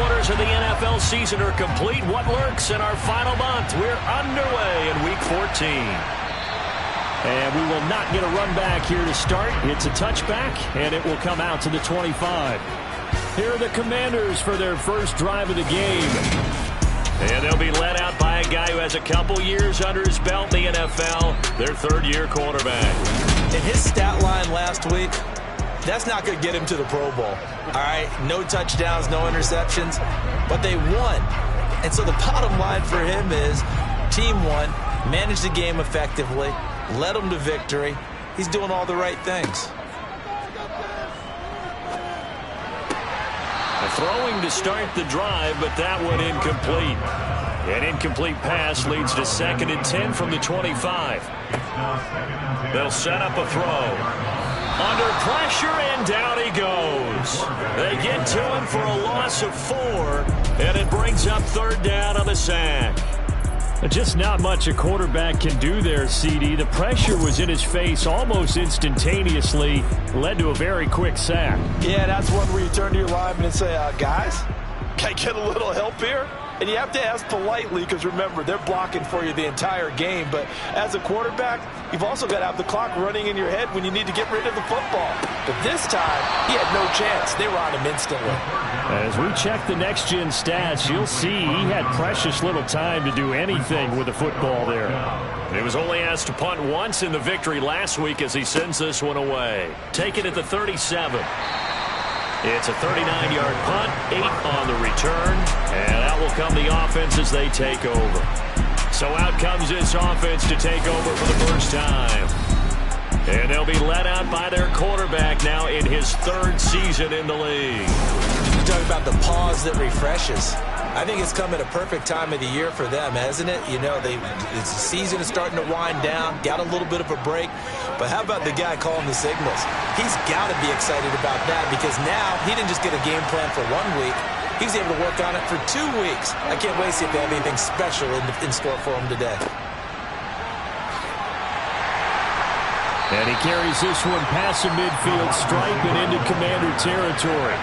quarters of the NFL season are complete. What lurks in our final month? We're underway in Week 14. And we will not get a run back here to start. It's a touchback, and it will come out to the 25. Here are the Commanders for their first drive of the game. And they'll be led out by a guy who has a couple years under his belt in the NFL, their third-year quarterback. In his stat line last week, that's not going to get him to the Pro Bowl. All right, no touchdowns, no interceptions, but they won. And so the bottom line for him is team won, managed the game effectively, led them to victory. He's doing all the right things. Throwing to start the drive, but that one incomplete. An incomplete pass leads to 2nd and 10 from the 25. They'll set up a throw. Under pressure, and down he goes. They get to him for a loss of 4, and it brings up 3rd down on the sack. Just not much a quarterback can do there, CD. The pressure was in his face almost instantaneously, led to a very quick sack. Yeah, that's one where you turn to your lineman and say, guys, can I get a little help here? And you have to ask politely because, remember, they're blocking for you the entire game. But as a quarterback, you've also got to have the clock running in your head when you need to get rid of the football. But this time, he had no chance. They were on him instantly. As we check the next-gen stats, you'll see he had precious little time to do anything with the football there. He was only asked to punt once in the victory last week as he sends this one away. Taken at the 37. It's a 39-yard punt, 8 on the return, and out will come the offense as they take over. So out comes this offense to take over for the first time. And they'll be led out by their quarterback now in his 3rd season in the league. You talk about the pause that refreshes. I think it's come at a perfect time of the year for them, hasn't it? You know, the season is starting to wind down, got a little bit of a break. But how about the guy calling the signals? He's got to be excited about that because now he didn't just get a game plan for 1 week. He's able to work on it for 2 weeks. I can't wait to see if they have anything special in store for him today. And he carries this one past the midfield stripe and into Commander territory.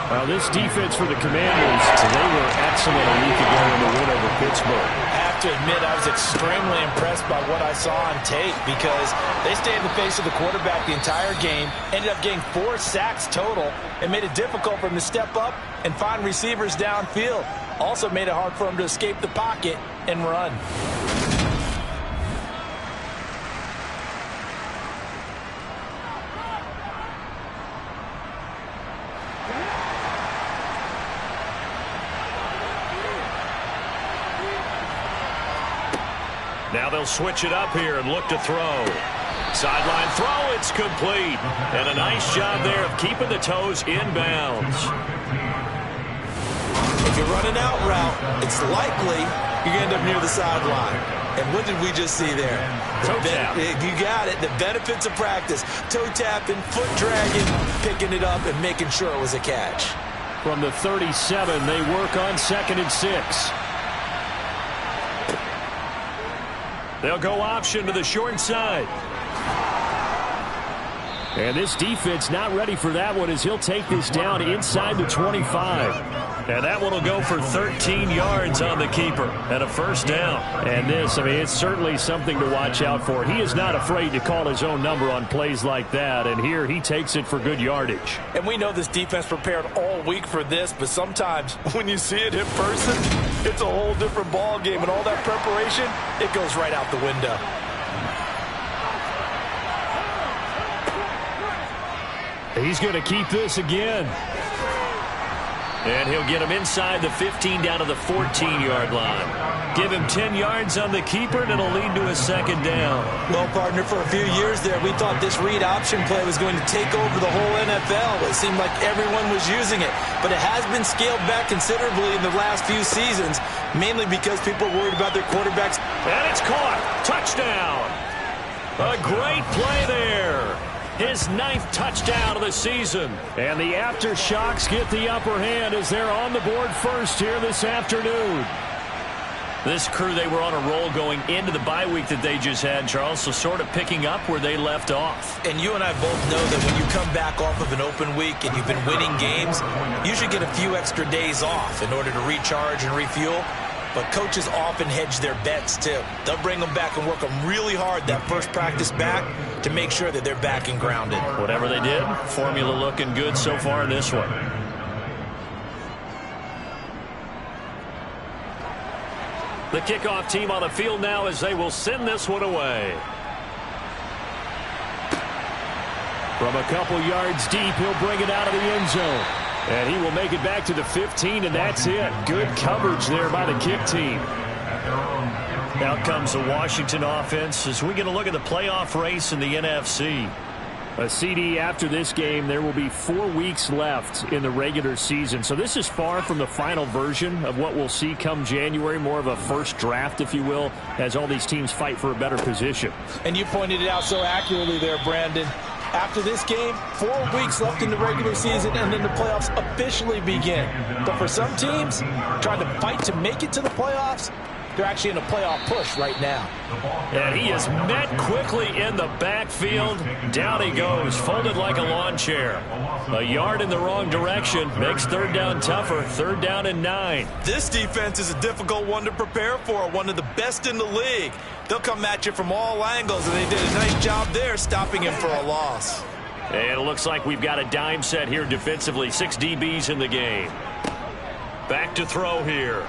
Well, this defense for the Commanders, they were excellent a week ago in the win over Pittsburgh. I have to admit, I was extremely impressed by what I saw on tape because they stayed in the face of the quarterback the entire game, ended up getting 4 sacks total, and made it difficult for him to step up and find receivers downfield. Also made it hard for him to escape the pocket and run. Now they'll switch it up here and look to throw. Sideline throw, it's complete. And a nice job there of keeping the toes inbounds. If you're running out route, it's likely you're going to end up near the sideline. And what did we just see there? Toe tap. You got it. The benefits of practice. Toe tapping, foot dragging, picking it up, and making sure it was a catch. From the 37, they work on 2nd and 6. They'll go option to the short side. And this defense not ready for that one as he'll take this down inside the 25. And that one will go for 13 yards on the keeper and a first down. And this, I mean, it's certainly something to watch out for. He is not afraid to call his own number on plays like that. And here he takes it for good yardage. And we know this defense prepared all week for this, but sometimes when you see it in person, it's a whole different ball game. And all that preparation, it goes right out the window. He's going to keep this again. And he'll get him inside the 15 down to the 14-yard line. Give him 10 yards on the keeper, and it'll lead to a second down. Well, partner, for a few years there, we thought this read option play was going to take over the whole NFL. It seemed like everyone was using it. But it has been scaled back considerably in the last few seasons, mainly because people are worried about their quarterbacks. And it's caught. Touchdown. A great play there. His 9th touchdown of the season. And the Aftershocks get the upper hand as they're on the board first here this afternoon. This crew, they were on a roll going into the bye week that they just had, Charles, so sort of picking up where they left off. And you and I both know that when you come back off of an open week and you've been winning games, you should get a few extra days off in order to recharge and refuel. But coaches often hedge their bets, too. They'll bring them back and work them really hard that first practice back to make sure that they're back and grounded. Whatever they did, formula looking good so far in this one. The kickoff team on the field now as they will send this one away. From a couple yards deep, he'll bring it out of the end zone. And he will make it back to the 15, and that's it. Good coverage there by the kick team. Out comes the Washington offense as we get a look at the playoff race in the NFC. A CD after this game, there will be 4 weeks left in the regular season. So this is far from the final version of what we'll see come January, more of a first draft, if you will, as all these teams fight for a better position. And you pointed it out so accurately there, Brandon. After this game, 4 weeks left in the regular season, and then the playoffs officially begin. But for some teams, trying to fight to make it to the playoffs, they're actually in a playoff push right now. And he is met quickly in the backfield. Down he goes, folded like a lawn chair. A yard in the wrong direction makes third down tougher. 3rd down and 9. This defense is a difficult one to prepare for, one of the best in the league. They'll come at you from all angles, and they did a nice job there stopping him for a loss. And it looks like we've got a dime set here defensively. 6 DBs in the game. Back to throw here.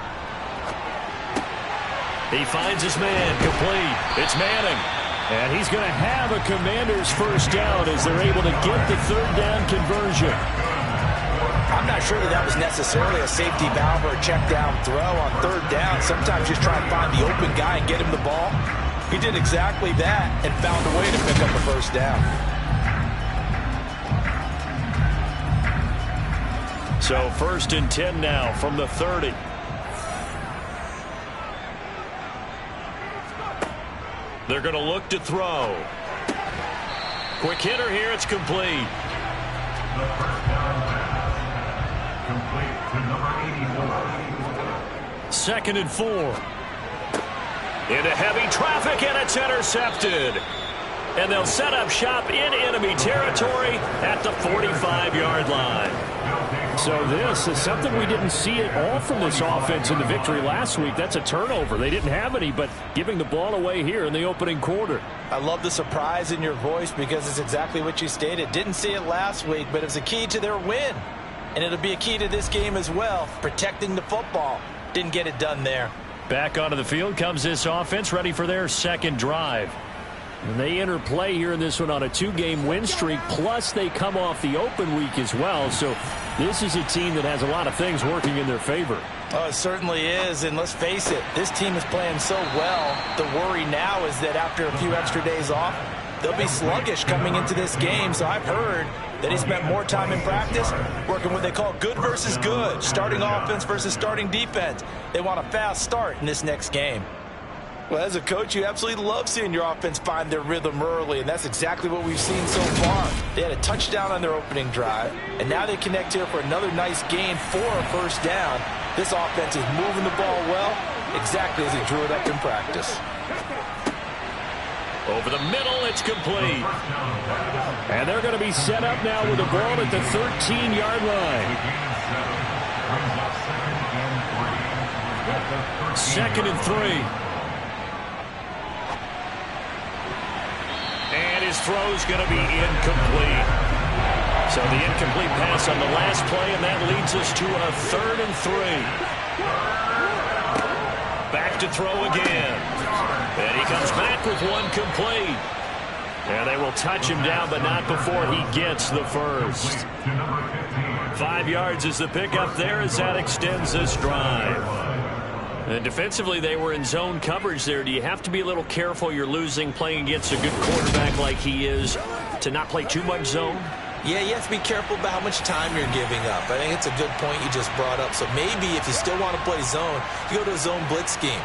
He finds his man, complete. It's Manning. And he's going to have a Commanders first down as they're able to get the 3rd down conversion. I'm not sure that was necessarily a safety valve or a check down throw on 3rd down. Sometimes just try and find the open guy and get him the ball. He did exactly that and found a way to pick up a first down. So 1st and 10 now from the 30. They're going to look to throw. Quick hitter here. It's complete. Complete to number 84. 2nd and 4. Into heavy traffic, and it's intercepted. And they'll set up shop in enemy territory at the 45-yard line. So this is something we didn't see at all from this offense in the victory last week. That's a turnover. They didn't have any, but giving the ball away here in the opening quarter. I love the surprise in your voice because it's exactly what you stated. Didn't see it last week, but it was a key to their win. And it'll be a key to this game as well, protecting the football. Didn't get it done there. Back onto the field comes this offense, ready for their 2nd drive. And they enter play here in this one on a 2-game win streak, plus they come off the open week as well. So this is a team that has a lot of things working in their favor. Oh, it certainly is, and let's face it, this team is playing so well. The worry now is that after a few extra days off, they'll be sluggish coming into this game. So I've heard that he spent more time in practice working what they call good versus good, starting offense versus starting defense. They want a fast start in this next game. Well, as a coach, you absolutely love seeing your offense find their rhythm early, and that's exactly what we've seen so far. They had a touchdown on their opening drive, and now they connect here for another nice gain for a first down. This offense is moving the ball well, exactly as he drew it up in practice. Over the middle, it's complete. And they're going to be set up now with the ball at the 13-yard line. 2nd and 3. And his throw's going to be incomplete. So the incomplete pass on the last play, and that leads us to a 3rd and 3. Back to throw again. And he comes back with one complete. And they will touch him down, but not before he gets the first. 5 yards is the pickup there as that extends this drive. And defensively, they were in zone coverage there. Do you have to be a little careful? You're losing playing against a good quarterback like he is to not play too much zone? Yeah, you have to be careful about how much time you're giving up. I think it's a good point you just brought up. So maybe if you still want to play zone, you go to a zone blitz scheme.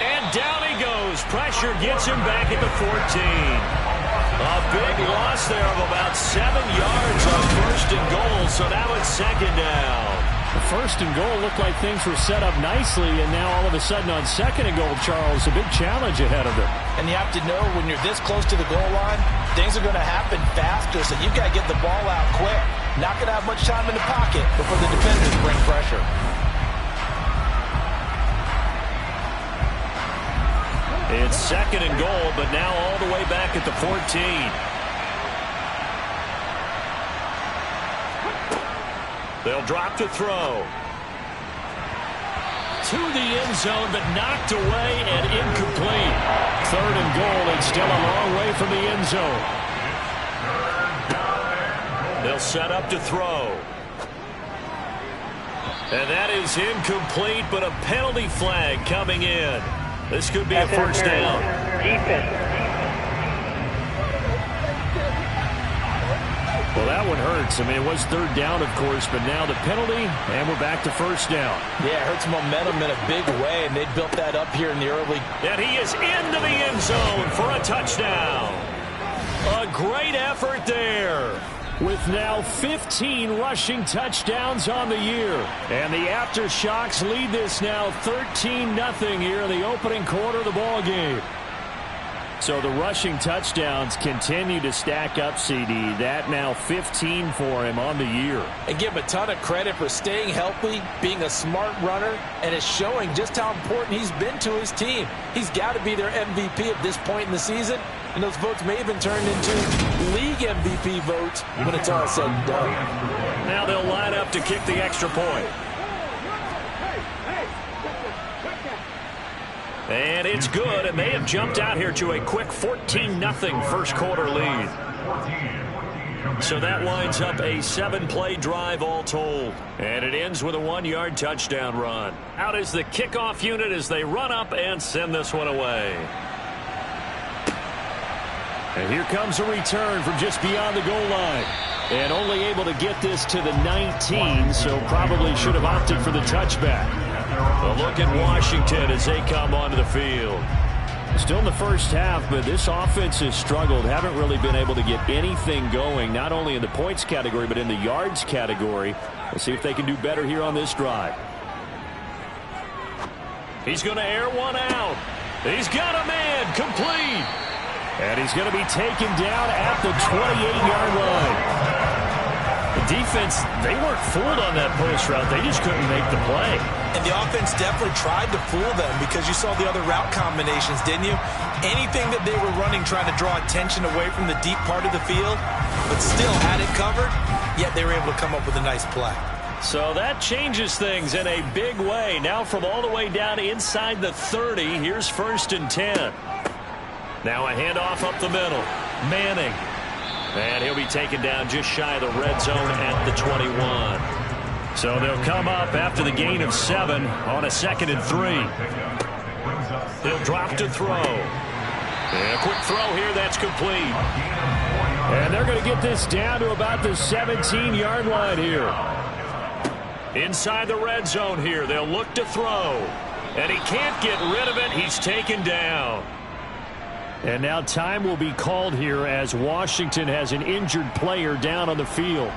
And down he goes. Pressure gets him back at the 14. A big loss there of about 7 yards on 1st and goal. So now it's 2nd down. First and goal looked like things were set up nicely, and now all of a sudden on second and goal, Charles, a big challenge ahead of them. And you have to know when you're this close to the goal line, things are going to happen faster, so you've got to get the ball out quick. Not going to have much time in the pocket before the defenders bring pressure. It's second and goal, but now all the way back at the 14. They'll drop to throw. To the end zone, but knocked away and incomplete. Third and goal, and still a long way from the end zone. They'll set up to throw. And that is incomplete, but a penalty flag coming in. This could be a first down. Well, that one hurts. I mean, it was third down, of course, but now the penalty, and we're back to first down. Yeah, it hurts momentum in a big way, and they built that up here in the early. And he is into the end zone for a touchdown. A great effort there. With now 15 rushing touchdowns on the year. And the Aftershocks lead this now 13-0 here in the opening quarter of the ball game. So the rushing touchdowns continue to stack up, CD. That now 15 for him on the year. And give him a ton of credit for staying healthy, being a smart runner, and it's showing just how important he's been to his team. He's got to be their MVP at this point in the season, and those votes may even turn into league MVP votes when it's all said and done. Now they'll line up to kick the extra point. And it's good, and they have jumped out here to a quick 14-0 first quarter lead. So that winds up a 7-play drive all told. And it ends with a 1-yard touchdown run. Out is the kickoff unit as they run up and send this one away. And here comes a return from just beyond the goal line. And only able to get this to the 19, so probably should have opted for the touchback. A look at Washington as they come onto the field. Still in the first half, but this offense has struggled. Haven't really been able to get anything going, not only in the points category, but in the yards category. We'll see if they can do better here on this drive. He's going to air one out. He's got a man complete. And he's going to be taken down at the 28-yard line. The defense, they weren't fooled on that post route. They just couldn't make the play. And the offense definitely tried to fool them because you saw the other route combinations, didn't you? Anything that they were running trying to draw attention away from the deep part of the field, but still had it covered, yet they were able to come up with a nice play. So that changes things in a big way. Now from all the way down inside the 30, here's 1st and 10. Now a handoff up the middle. Manning. And he'll be taken down just shy of the red zone at the 21. So they'll come up after the gain of 7 on a 2nd and 3. He'll drop to throw. And a quick throw here, that's complete. And they're going to get this down to about the 17-yard line here. Inside the red zone here, they'll look to throw. And he can't get rid of it. He's taken down. And now time will be called here as Washington has an injured player down on the field.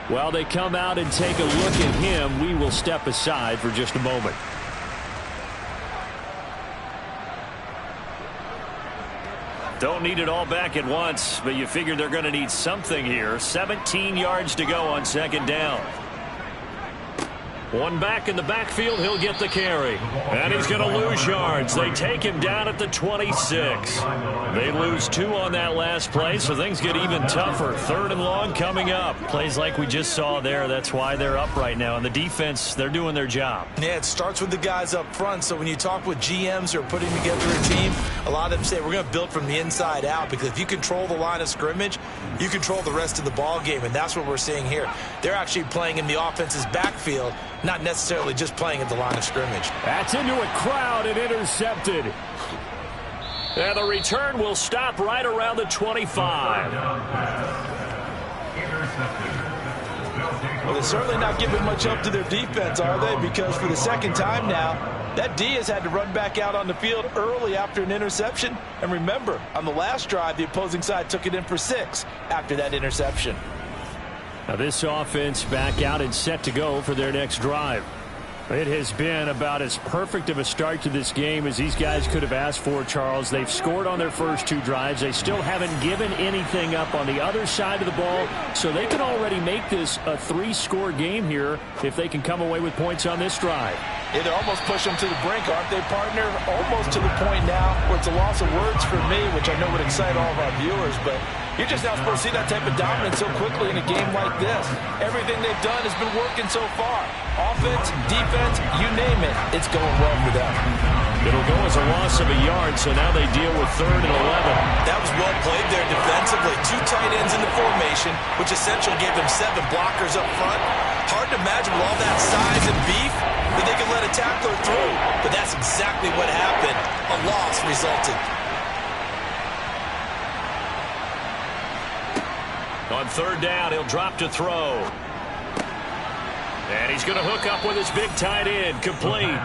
While they come out and take a look at him, we will step aside for just a moment. Don't need it all back at once, but you figure they're going to need something here. 17 yards to go on 2nd down. One back in the backfield, he'll get the carry. And he's going to lose yards. They take him down at the 26. They lose 2 on that last play, so things get even tougher. 3rd and long coming up. Plays like we just saw there. That's why they're up right now. And the defense, they're doing their job. Yeah, it starts with the guys up front. So when you talk with GMs who are putting together a team, a lot of them say we're going to build from the inside out, because if you control the line of scrimmage, you control the rest of the ball game, and that's what we're seeing here. They're actually playing in the offense's backfield, not necessarily just playing at the line of scrimmage. That's into a crowd and intercepted. And the return will stop right around the 25. Well, they're certainly not giving much help to their defense, are they? Because for the 2nd time now, that D has had to run back out on the field early after an interception. And remember, on the last drive, the opposing side took it in for 6 after that interception. Now this offense back out and set to go for their next drive. It has been about as perfect of a start to this game as these guys could have asked for, Charles. They've scored on their first 2 drives. They still haven't given anything up on the other side of the ball, so they can already make this a 3-score game here if they can come away with points on this drive. Yeah, they're almost pushing them to the brink, aren't they, partner? Almost to the point now where it's a loss of words for me, which I know would excite all of our viewers, but you're just not supposed to see that type of dominance so quickly in a game like this. Everything they've done has been working so far. Offense, defense, you name it, it's going well for them. It'll go as a loss of a yard, so now they deal with 3rd and 11. That was well played there defensively. 2 tight ends in the formation, which essentially gave them 7 blockers up front. Hard to imagine with all that size and beef that they could let a tackler through. But that's exactly what happened. A loss resulted. On 3rd down, he'll drop to throw. And he's going to hook up with his big tight end, complete.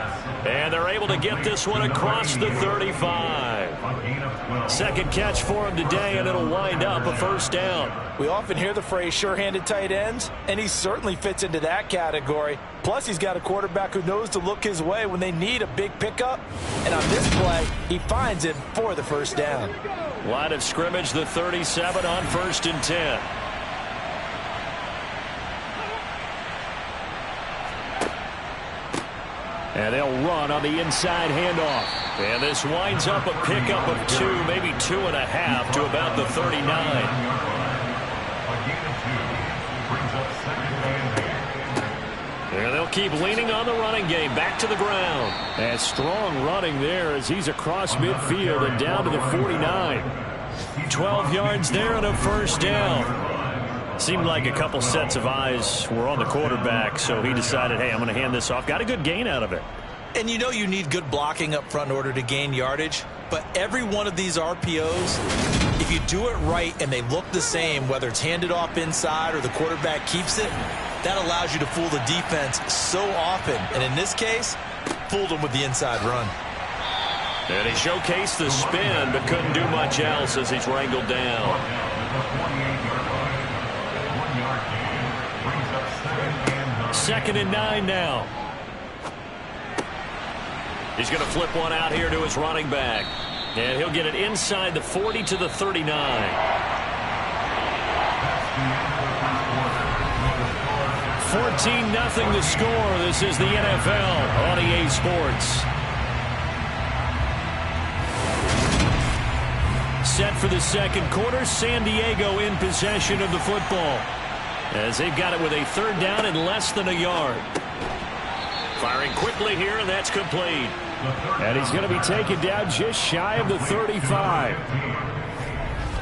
And they're able to get this one across the 35. Second catch for him today, and it'll wind up a 1st down. We often hear the phrase sure-handed tight ends, and he certainly fits into that category. Plus, he's got a quarterback who knows to look his way when they need a big pickup. And on this play, he finds him for the 1st down. Line of scrimmage, the 37 on 1st and 10. And they'll run on the inside handoff. And this winds up a pickup of 2, maybe 2.5 to about the 39. And they'll keep leaning on the running game. Back to the ground. And strong running there as he's across midfield and down to the 49. 12 yards there and a 1st down. Seemed like a couple sets of eyes were on the quarterback, so he decided, hey, I'm going to hand this off. Got a good gain out of it. And you know you need good blocking up front in order to gain yardage. But every one of these RPOs, if you do it right and they look the same, whether it's handed off inside or the quarterback keeps it, that allows you to fool the defense so often. And in this case, fooled them with the inside run. And he showcased the spin, but couldn't do much else as he's wrangled down. 2nd and 9 now. He's going to flip one out here to his running back. And he'll get it inside the 40 to the 39. 14-0 the score. This is the NFL on EA Sports. Set for the 2nd quarter. San Diego in possession of the football, as they've got it with a 3rd down and less than a yard. Firing quickly here, and that's complete. And he's going to be taken down just shy of the 35.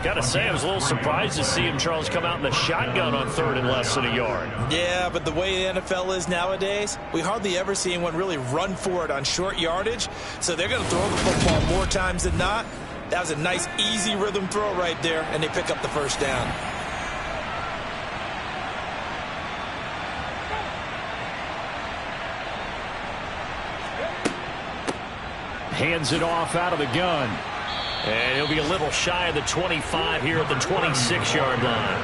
Got to say, I was a little surprised to see him, Charles, come out in the shotgun on 3rd and less than a yard. Yeah, but the way the NFL is nowadays, we hardly ever see anyone really run for it on short yardage. So they're going to throw the football more times than not. That was a nice, easy rhythm throw right there, and they pick up the 1st down. Hands it off out of the gun. And he'll be a little shy of the 25 here at the 26-yard line.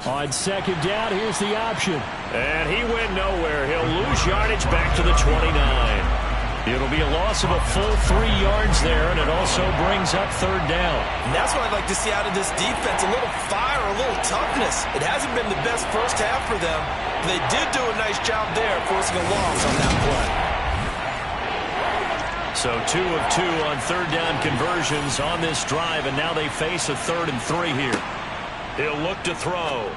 On 2nd down, here's the option. And he went nowhere. He'll lose yardage back to the 29. It'll be a loss of a full 3 yards there, and it also brings up 3rd down. And that's what I'd like to see out of this defense, a little fire, a little toughness. It hasn't been the best first half for them. They did do a nice job there, forcing a loss on that play. So 2 of 2 on 3rd down conversions on this drive, and now they face a 3rd and 3 here. He'll look to throw.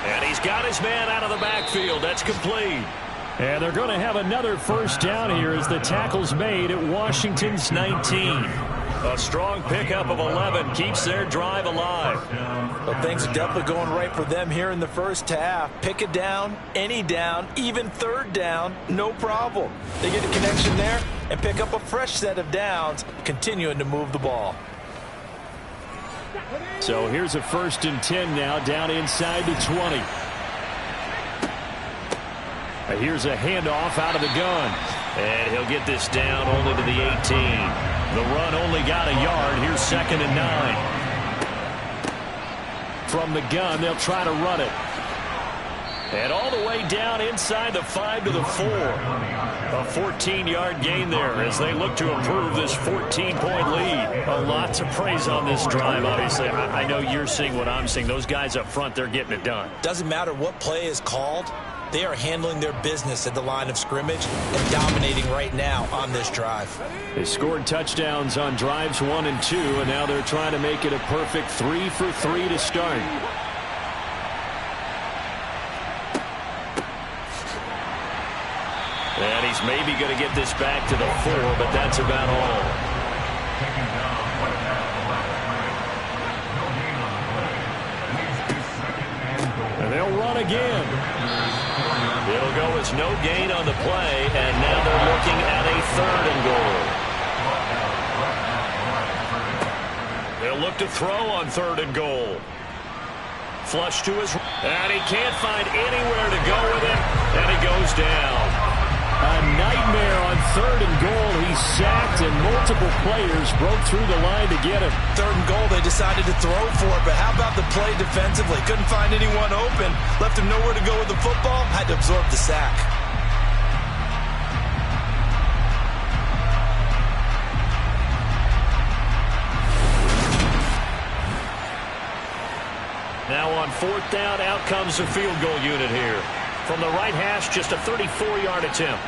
And he's got his man out of the backfield. That's complete. And they're going to have another 1st down here as the tackle's made at Washington's 19. A strong pickup of 11 keeps their drive alive. Well, things are definitely going right for them here in the first half. Pick it down, any down, even 3rd down, no problem. They get a connection there and pick up a fresh set of downs, continuing to move the ball. So here's a 1st and 10 now, down inside the 20. Here's a handoff out of the gun. And he'll get this down only to the 18. The run only got a yard. Here's 2nd and 9. From the gun, they'll try to run it. And all the way down inside the 5 to the 4. A 14-yard gain there as they look to improve this 14-point lead. A lot to praise on this drive, obviously. I know you're seeing what I'm seeing. Those guys up front, they're getting it done. Doesn't matter what play is called. They are handling their business at the line of scrimmage and dominating right now on this drive. They scored touchdowns on drives 1 and 2, and now they're trying to make it a perfect 3 for 3 to start. And he's maybe going to get this back to the 4, but that's about all. And they'll run again. It'll go as no gain on the play, and now they're looking at a 3rd and goal. They'll look to throw on 3rd and goal. Flush to his, and he can't find anywhere to go with it, and he goes down. A nightmare on 3rd and goal. He's sacked, and multiple players broke through the line to get him. 3rd and goal, they decided to throw for it, but how about the play defensively? Couldn't find anyone open. Left him nowhere to go with the football. Had to absorb the sack. Now on 4th down, out comes the field goal unit here. From the right hash, just a 34-yard attempt.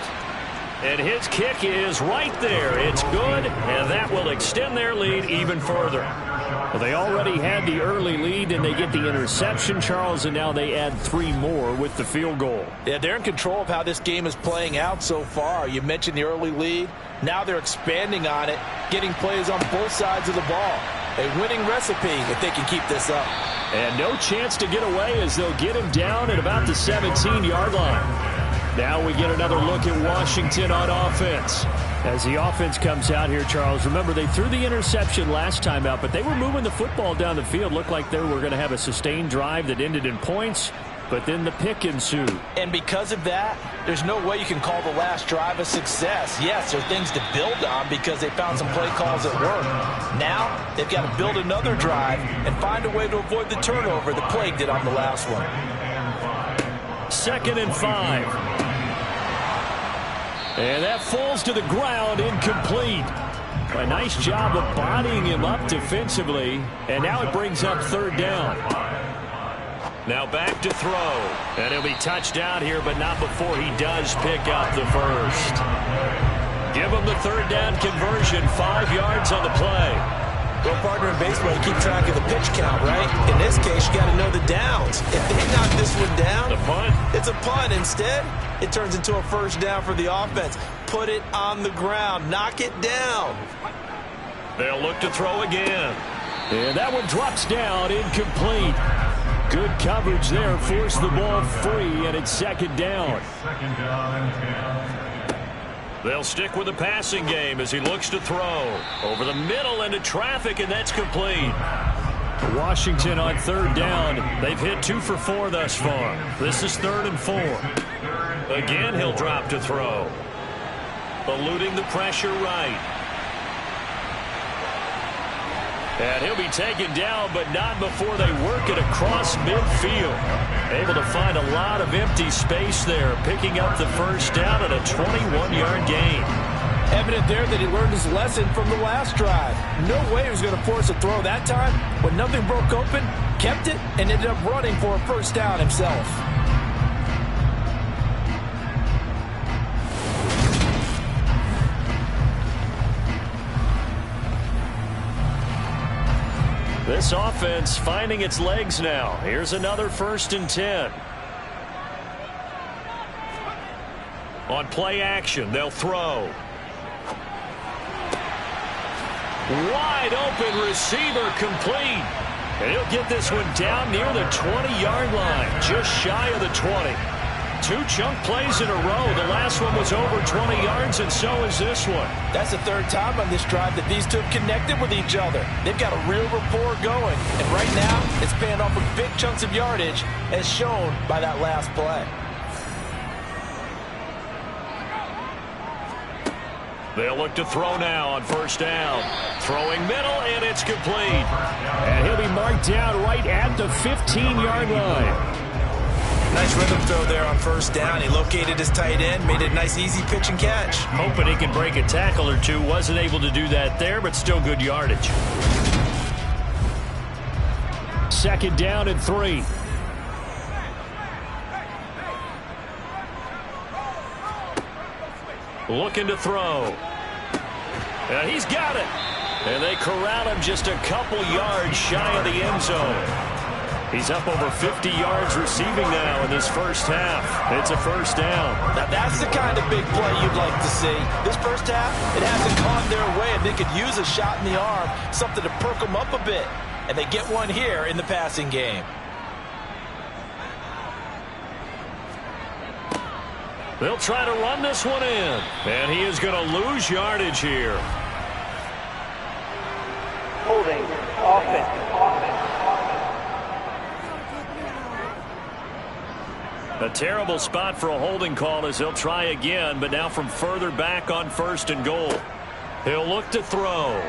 And his kick is right there. It's good, and that will extend their lead even further. Well, they already had the early lead, and they get the interception, Charles, and now they add 3 more with the field goal. Yeah, they're in control of how this game is playing out so far. You mentioned the early lead. Now they're expanding on it, getting plays on both sides of the ball. A winning recipe if they can keep this up. And no chance to get away as they'll get him down at about the 17-yard line. Now we get another look at Washington on offense. As the offense comes out here, Charles, remember they threw the interception last time out, but they were moving the football down the field. Looked like they were going to have a sustained drive that ended in points, but then the pick ensued. And because of that, there's no way you can call the last drive a success. Yes, there are things to build on because they found some play calls that work. Now, they've got to build another drive and find a way to avoid the turnover that plagued it on the last one. 2nd and 5. And that falls to the ground, incomplete. A nice job of bodying him up defensively, and now it brings up 3rd down. Now back to throw, and he'll be touched down here, but not before he does pick up the 1st. Give him the 3rd down conversion, 5 yards on the play. Well, partner, in baseball, you keep track of the pitch count, right? In this case, you got to know the downs. If they knock this one down, a punt. It's a punt. Instead, it turns into a 1st down for the offense. Put it on the ground. Knock it down. They'll look to throw again. And that one drops down, incomplete. Good coverage there, forced the ball free, and it's 2nd down. They'll stick with the passing game as he looks to throw. Over the middle into traffic, and that's complete. Washington on 3rd down. They've hit 2 for 4 thus far. This is 3rd and 4. Again, he'll drop to throw. Eluding the pressure right. And he'll be taken down, but not before they work it across midfield. Able to find a lot of empty space there, picking up the 1st down at a 21-yard gain. Evident there that he learned his lesson from the last drive. No way he was going to force a throw that time. When nothing broke open, kept it, and ended up running for a 1st down himself. This offense finding its legs now. Here's another 1st and 10. On play action, they'll throw. Wide open receiver complete. And he'll get this one down near the 20-yard line, just shy of the 20. 2 chunk plays in a row. The last one was over 20 yards, and so is this one. That's the 3rd time on this drive that these two have connected with each other. They've got a real rapport going. And right now, it's paying off with big chunks of yardage, as shown by that last play. They'll look to throw now on first down. Throwing middle, and it's complete. And he'll be marked down right at the 15-yard line. Nice rhythm throw there on first down. He located his tight end, made it a nice, easy pitch and catch. Hoping he can break a tackle or two. Wasn't able to do that there, but still good yardage. Second down and 3. Looking to throw. And he's got it. And they corral him just a couple yards shy of the end zone. He's up over 50 yards receiving now in this first half. It's a first down. Now that's the kind of big play you'd like to see. This first half, it hasn't gone their way, and they could use a shot in the arm, something to perk them up a bit. And they get one here in the passing game. They'll try to run this one in. And he is going to lose yardage here. Holding, offense. A terrible spot for a holding call as they'll try again, but now from further back on first and goal. He'll look to throw.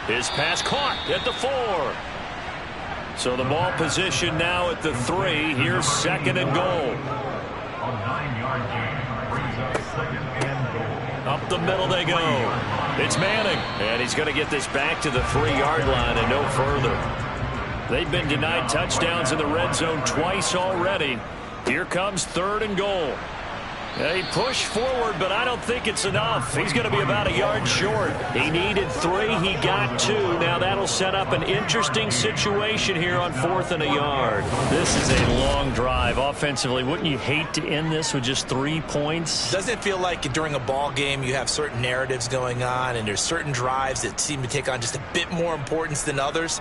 His pass caught at the 4. So the ball position now at the 3. Here's second and goal. A 9-yard gain brings up second and goal. Up the middle they go. It's Manning, and he's going to get this back to the 3-yard line and no further. They've been denied touchdowns in the red zone twice already. Here comes third and goal. They push forward, but I don't think it's enough. He's going to be about a yard short. He needed 3. He got 2. Now that'll set up an interesting situation here on 4th and a yard. This is a long drive offensively. Wouldn't you hate to end this with just 3 points? Doesn't it feel like during a ball game you have certain narratives going on and there's certain drives that seem to take on just a bit more importance than others?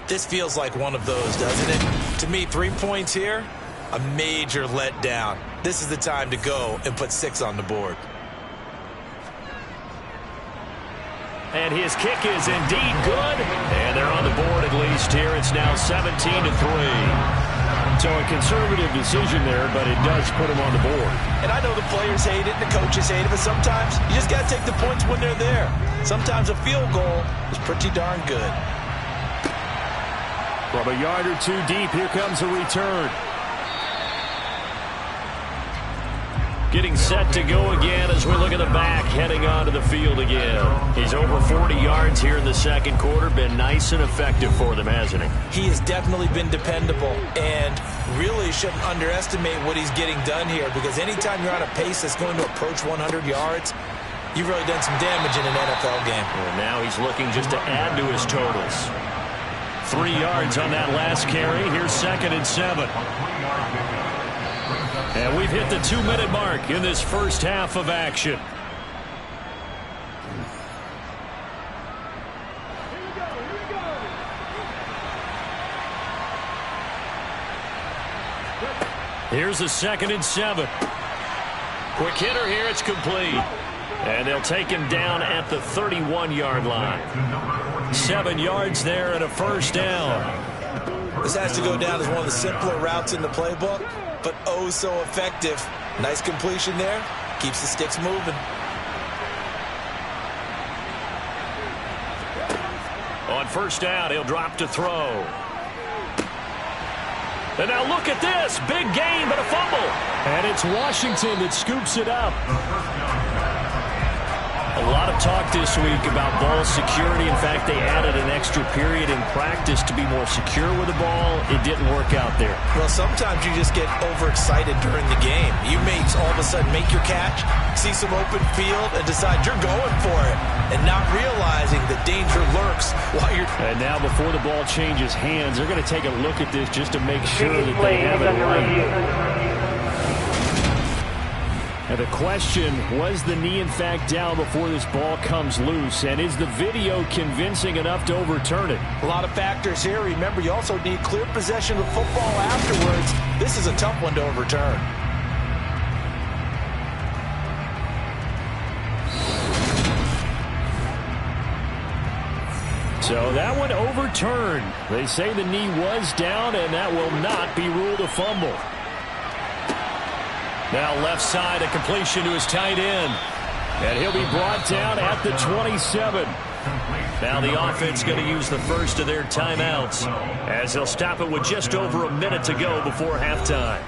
This feels like one of those, doesn't it? To me, 3 points here, a major letdown. This is the time to go and put 6 on the board. And his kick is indeed good. And they're on the board at least here. It's now 17-3. So a conservative decision there, but it does put him on the board. And I know the players hate it and the coaches hate it, but sometimes you just got to take the points when they're there. Sometimes a field goal is pretty darn good. From a yard or 2 deep, here comes a return. Getting set to go again as we look at the back, heading onto the field again. He's over 40 yards here in the second quarter. Been nice and effective for them, hasn't he? He has definitely been dependable, and really shouldn't underestimate what he's getting done here, because anytime you're on a pace that's going to approach 100 yards, you've really done some damage in an NFL game. And now he's looking just to add to his totals. 3 yards on that last carry. Here's second and 7. And we've hit the 2-minute mark in this first half of action. Here's the second and 7. Quick hitter here. It's complete. And they'll take him down at the 31-yard line. 7 yards there and a first down. This has to go down as one of the simpler routes in the playbook, but oh so effective. Nice completion there. Keeps the sticks moving. On first down, he'll drop to throw. And now look at this. Big gain, but a fumble. And it's Washington that scoops it up. A lot of talk this week about ball security. In fact, they added an extra period in practice to be more secure with the ball. It didn't work out there. Well, sometimes you just get overexcited during the game. You may all of a sudden make your catch, see some open field, and decide you're going for it, and not realizing the danger lurks while you're... And now before the ball changes hands, they're going to take a look at this just to make sure that they have it right. And the question, was the knee in fact down before this ball comes loose? And is the video convincing enough to overturn it? A lot of factors here. Remember, you also need clear possession of the football afterwards. This is a tough one to overturn. So that one overturned. They say the knee was down, and that will not be ruled a fumble. Now left side, a completion to his tight end. And he'll be brought down at the 27. Now the offense going to use the first of their timeouts as they'll stop it with just over a minute to go before halftime.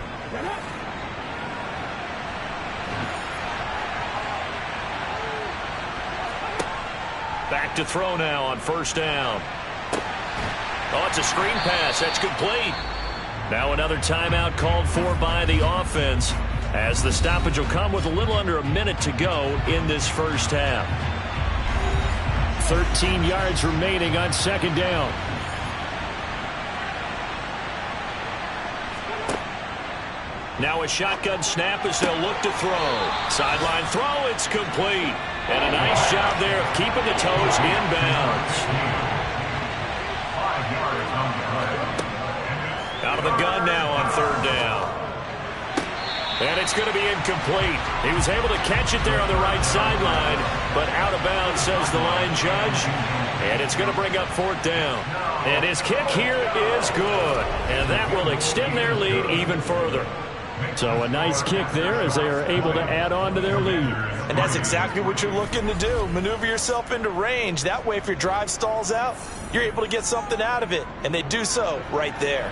Back to throw now on first down. Oh, it's a screen pass. That's complete. Now another timeout called for by the offense as the stoppage will come with a little under a minute to go in this first half. 13 yards remaining on second down. Now a shotgun snap as they'll look to throw. Sideline throw, it's complete. And a nice job there of keeping the toes inbounds. Out of the gun now on third down. And it's going to be incomplete. He was able to catch it there on the right sideline, but out of bounds, says the line judge. And it's going to bring up fourth down. And his kick here is good. And that will extend their lead even further. So a nice kick there as they are able to add on to their lead. And that's exactly what you're looking to do. Maneuver yourself into range. That way, if your drive stalls out, you're able to get something out of it. And they do so right there.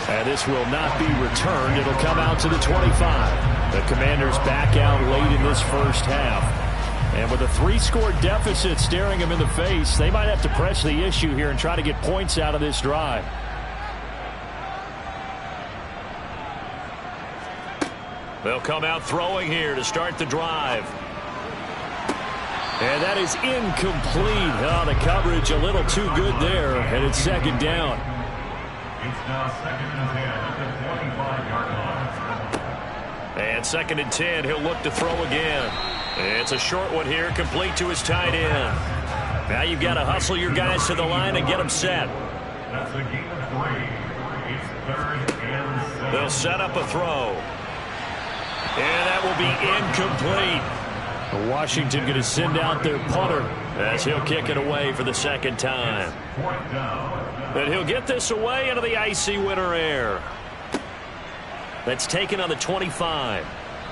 And this will not be returned. It'll come out to the 25. The Commanders back out late in this first half. And with a 3-score deficit staring them in the face, they might have to press the issue here and try to get points out of this drive. They'll come out throwing here to start the drive. And that is incomplete. Oh, the coverage a little too good there, and it's second down. It's now second and 10 at the 25-yard line. And second and 10, he'll look to throw again. It's a short one here, complete to his tight end. Now you've got to hustle your guys to the line and get them set. That's a gain of 3. It's third and 7. They'll set up a throw. And that will be incomplete. Washington going to send out their punter as he'll kick it away for the second time. And he'll get this away into the icy winter air. That's taken on the 25.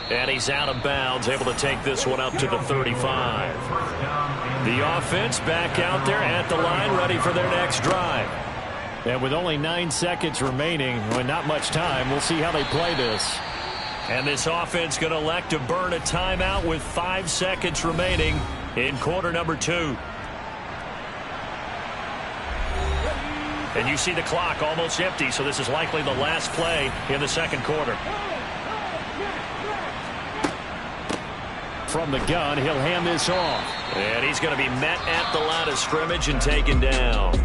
And he's out of bounds, able to take this one up to the 35. The offense back out there at the line, ready for their next drive. And with only 9 seconds remaining, well, not much time, we'll see how they play this. And this offense going to elect to burn a timeout with 5 seconds remaining in quarter number 2. And you see the clock almost empty, so this is likely the last play in the second quarter. From the gun, he'll hand this off. And he's going to be met at the line of scrimmage and taken down.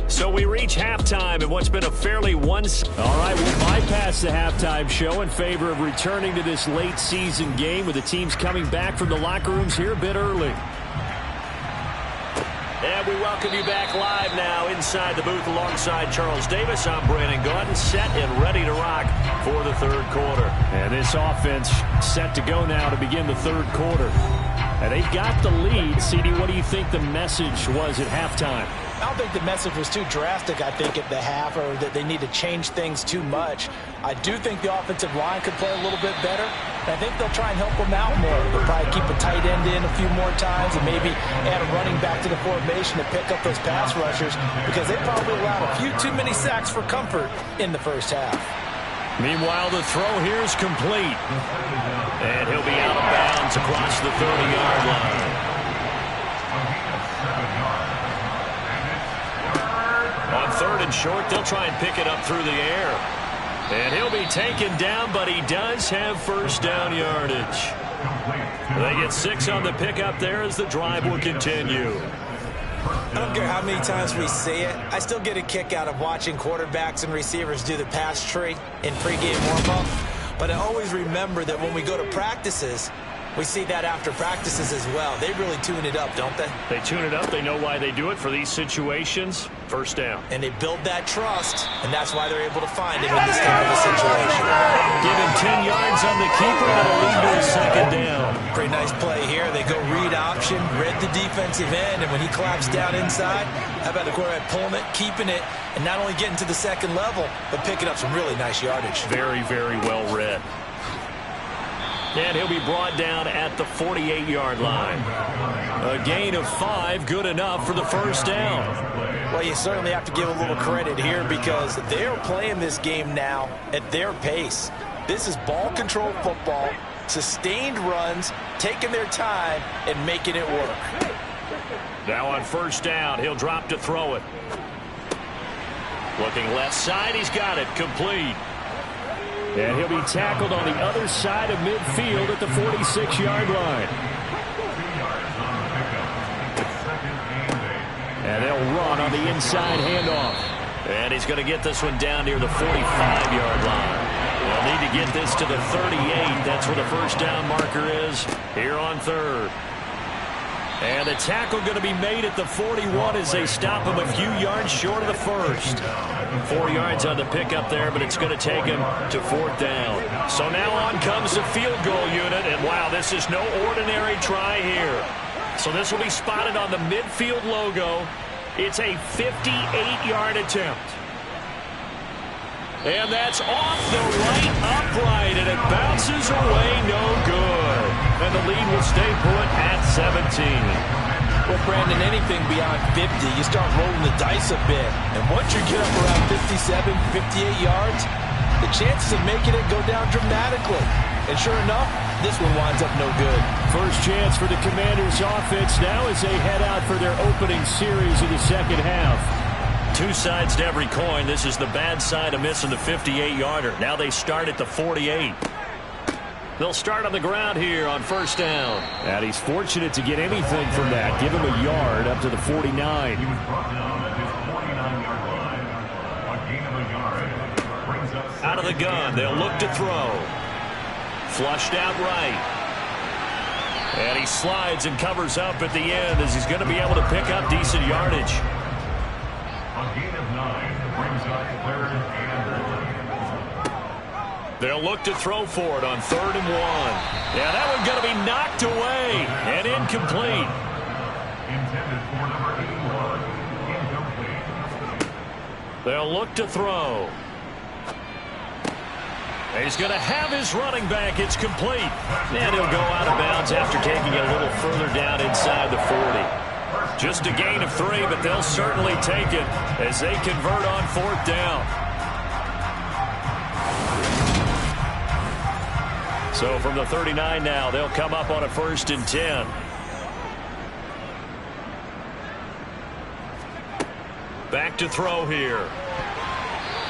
So we reach halftime in what's been a fairly All right, we'll bypass the halftime show in favor of returning to this late season game with the teams coming back from the locker rooms here a bit early. And we welcome you back live now inside the booth alongside Charles Davis. I'm Brandon Gordon, set and ready to rock for the third quarter. And this offense set to go now to begin the third quarter. And they've got the lead. CD, what do you think the message was at halftime? I don't think the message was too drastic, I think, at the half, or that they need to change things too much. I do think the offensive line could play a little bit better. And I think they'll try and help them out more. They'll probably keep a tight end in a few more times and maybe add a running back to the formation to pick up those pass rushers, because they probably allowed a few too many sacks for comfort in the first half. Meanwhile, the throw here is complete. And he'll be out of bounds across the 30-yard line. On third and short, they'll try and pick it up through the air. And he'll be taken down, but he does have first down yardage. They get 6 on the pickup there as the drive will continue. I don't care how many times we see it. I still get a kick out of watching quarterbacks and receivers do the pass tree in pregame warm-up. But I always remember that when we go to practices, we see that after practices as well. They really tune it up, don't they? They tune it up. They know why they do it for these situations. First down. And they build that trust, and that's why they're able to find him in this type of a situation. Give him 10 yards on the keeper. That'll lead to a second down. Pretty nice play here. They go read option, read the defensive end, and when he claps down inside, how about the quarterback pulling it, keeping it, and not only getting to the second level, but picking up some really nice yardage. Very, very well read. And he'll be brought down at the 48-yard line. A gain of 5, good enough for the first down. Well, you certainly have to give a little credit here because they're playing this game now at their pace. This is ball control football, sustained runs, taking their time, and making it work. Now on first down, he'll drop to throw it. Looking left side, he's got it, complete. And he'll be tackled on the other side of midfield at the 46-yard line. And they'll run on the inside handoff. And he's going to get this one down near the 45-yard line. They'll need to get this to the 38. That's where the first down marker is here on third. And the tackle going to be made at the 41 as they stop him a few yards short of the first. 4 yards on the pickup there, but it's going to take him to fourth down. So now on comes the field goal unit, and wow, this is no ordinary try here. So this will be spotted on the midfield logo. It's a 58-yard attempt. And that's off the right upright, and it bounces away no good. And the lead will stay put at 17. Well, Brandon, anything beyond 50, you start rolling the dice a bit. And once you get up around 57, 58 yards, the chances of making it go down dramatically. And sure enough, this one winds up no good. First chance for the Commanders offense now as they head out for their opening series of the second half. Two sides to every coin. This is the bad side of missing the 58-yarder. Now they start at the 48. They'll start on the ground here on first down. And he's fortunate to get anything from that. Give him a yard up to the 49. He was brought down at his 49-yard line. A gain of a yard brings up out of the gun. They'll look to throw. Flushed out right. And he slides and covers up at the end as he's going to be able to pick up decent yardage. a gain of 9 brings up third and 1. They'll look to throw for it on 3rd and 1. Yeah, that one's going to be knocked away and incomplete. Intended for number 81, incomplete. They'll look to throw. He's going to have his running back. It's complete. And he'll go out of bounds after taking it a little further down inside the 40. Just a gain of 3, but they'll certainly take it as they convert on 4th down. So from the 39 now, they'll come up on a 1st and 10. Back to throw here.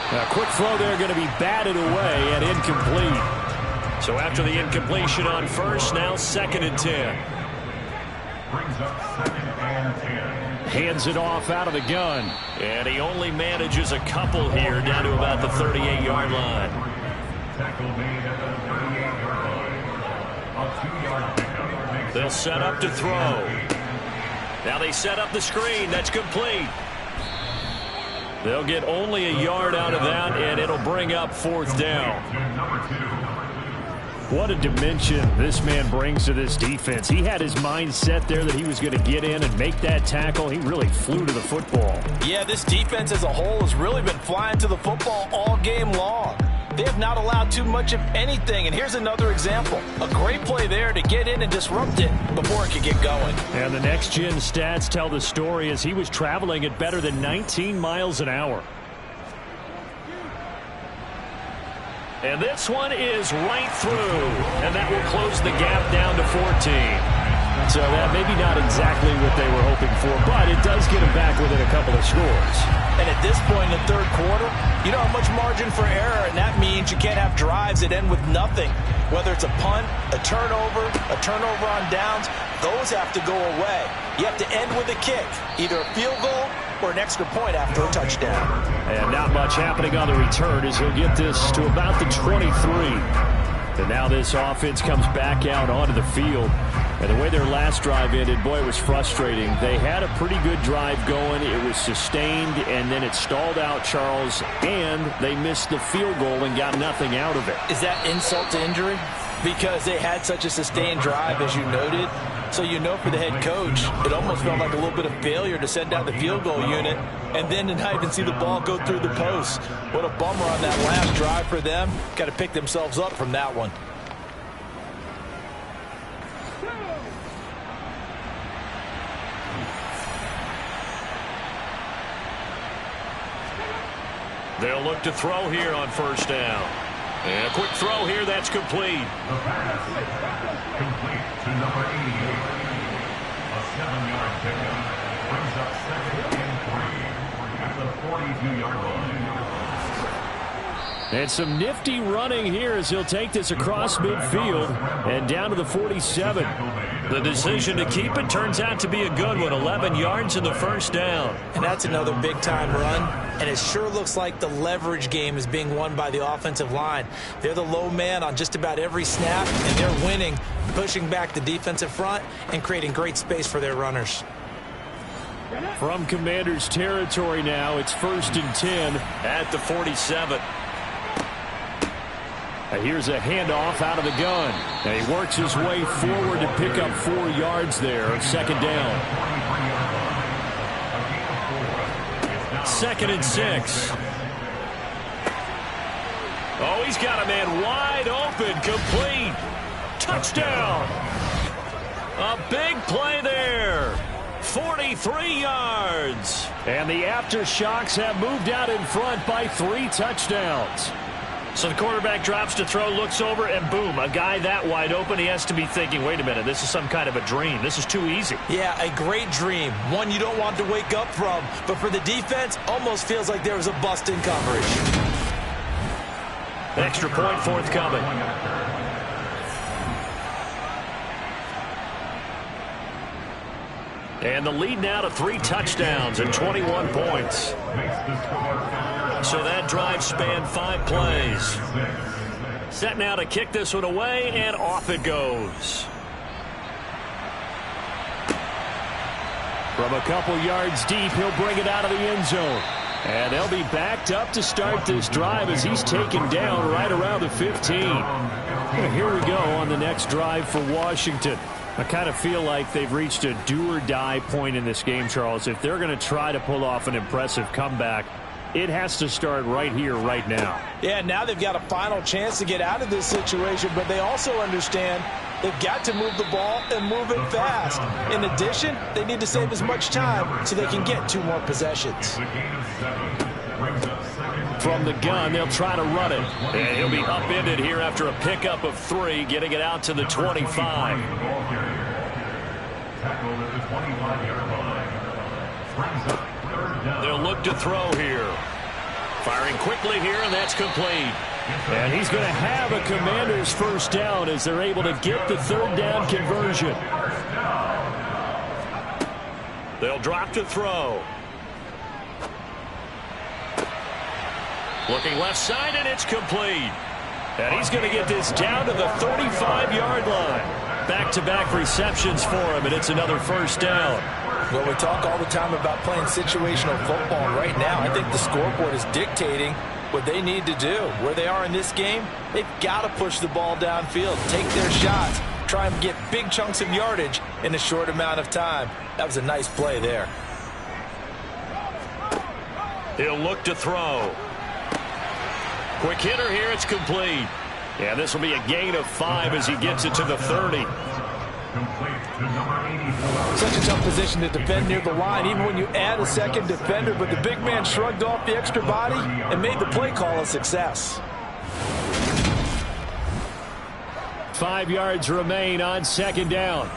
A quick throw there going to be batted away and incomplete. So after the incompletion on 1st, now 2nd and 10. Brings up 2nd and 10. Hands it off out of the gun. And he only manages a couple here down to about the 38-yard line. Tackle made at the 38-yard line. A 2-yard pickup. They'll set up to throw. Now they set up the screen. That's complete. They'll get only a yard out of that, and it'll bring up 4th down. What a dimension this man brings to this defense. He had his mind set there that he was going to get in and make that tackle. He really flew to the football. Yeah, this defense as a whole has really been flying to the football all game long. They have not allowed too much of anything, and here's another example. A great play there to get in and disrupt it before it could get going. And the next-gen stats tell the story as he was traveling at better than 19 miles an hour. And this one is right through, and that will close the gap down to 14. So that maybe not exactly what they were hoping for, but it does get them back within a couple of scores. And at this point in the 3rd quarter, you don't have much margin for error, and that means you can't have drives that end with nothing. Whether it's a punt, a turnover on downs, those have to go away. You have to end with a kick, either a field goal or an extra point after a touchdown. And not much happening on the return as he'll get this to about the 23. And now this offense comes back out onto the field. And the way their last drive ended, boy, it was frustrating. They had a pretty good drive going. It was sustained, and then it stalled out, Charles, and they missed the field goal and got nothing out of it. Is that insult to injury? Because they had such a sustained drive, as you noted. So you know for the head coach, it almost felt like a little bit of failure to send out the field goal unit and then to not even see the ball go through the post. What a bummer on that last drive for them. Got to pick themselves up from that one. They'll look to throw here on first down. And a quick throw here, that's complete. The pass complete to number 88. A 7-yard pickup brings up 2nd and 3 at the 42-yard line. And some nifty running here as he'll take this across midfield and down to the 47. The decision to keep it turns out to be a good one. 11 yards in the first down. And that's another big-time run. And it sure looks like the leverage game is being won by the offensive line. They're the low man on just about every snap, and they're winning, pushing back the defensive front and creating great space for their runners. From Commanders territory now, it's 1st and 10 at the 47. Here's a handoff out of the gun. And he works his way forward to pick up 4 yards there on 2nd down. 2nd and 6. Oh, he's got a man wide open, complete. Touchdown. A big play there. 43 yards. And the Aftershocks have moved out in front by 3 touchdowns. So the quarterback drops to throw, looks over, and boom, a guy that wide open, he has to be thinking, wait a minute, this is some kind of a dream. This is too easy. Yeah, a great dream. One you don't want to wake up from. But for the defense, almost feels like there was a bust in coverage. Extra point forthcoming. And the lead now to 3 touchdowns and 21 points. So that drive spanned 5 plays. Set now to kick this one away, and off it goes. From a couple yards deep, he'll bring it out of the end zone. And they'll be backed up to start this drive as he's taken down right around the 15. And here we go on the next drive for Washington. I kind of feel like they've reached a do-or-die point in this game, Charles. If they're going to try to pull off an impressive comeback, it has to start right here, right now. Yeah, now they've got a final chance to get out of this situation, but they also understand they've got to move the ball and move it fast. In addition, they need to save as much time so they can get 2 more possessions. From the gun, they'll try to run it. And he'll be upended here after a pickup of 3, getting it out to the 25. Tackled at the 25-yard line. Brings up 3rd down. They'll look to throw here. Firing quickly here, and that's complete. And he's going to have a Commanders first down as they're able to get the 3rd down conversion. They'll drop to throw. Looking left side, and it's complete. And he's going to get this down to the 35-yard line. Back-to-back receptions for him, and it's another first down. Well, we talk all the time about playing situational football. Right now, I think the scoreboard is dictating what they need to do. Where they are in this game, they've got to push the ball downfield, take their shots, try and get big chunks of yardage in a short amount of time. That was a nice play there. He'll look to throw. Quick hitter here, it's complete. Yeah, this will be a gain of 5 as he gets it to the 30. Such a tough position to defend near the line, even when you add a second defender, but the big man shrugged off the extra body and made the play call a success. 5 yards remain on 2nd down.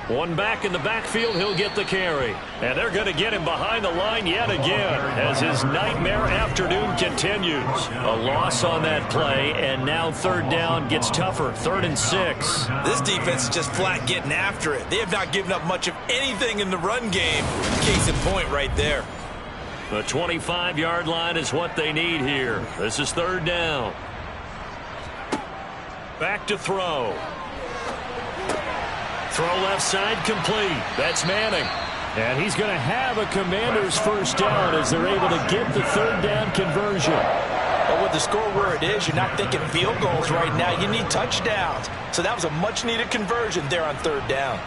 One back in the backfield, he'll get the carry. And they're going to get him behind the line yet again as his nightmare afternoon continues. A loss on that play, and now 3rd down gets tougher. 3rd and 6. This defense is just flat getting after it. They have not given up much of anything in the run game. Case in point right there. The 25-yard line is what they need here. This is 3rd down. Back to throw. Throw left side complete. That's Manning. And he's going to have a Commanders first down as they're able to get the 3rd down conversion. But with the score where it is, you're not thinking field goals right now. You need touchdowns. So that was a much-needed conversion there on 3rd down.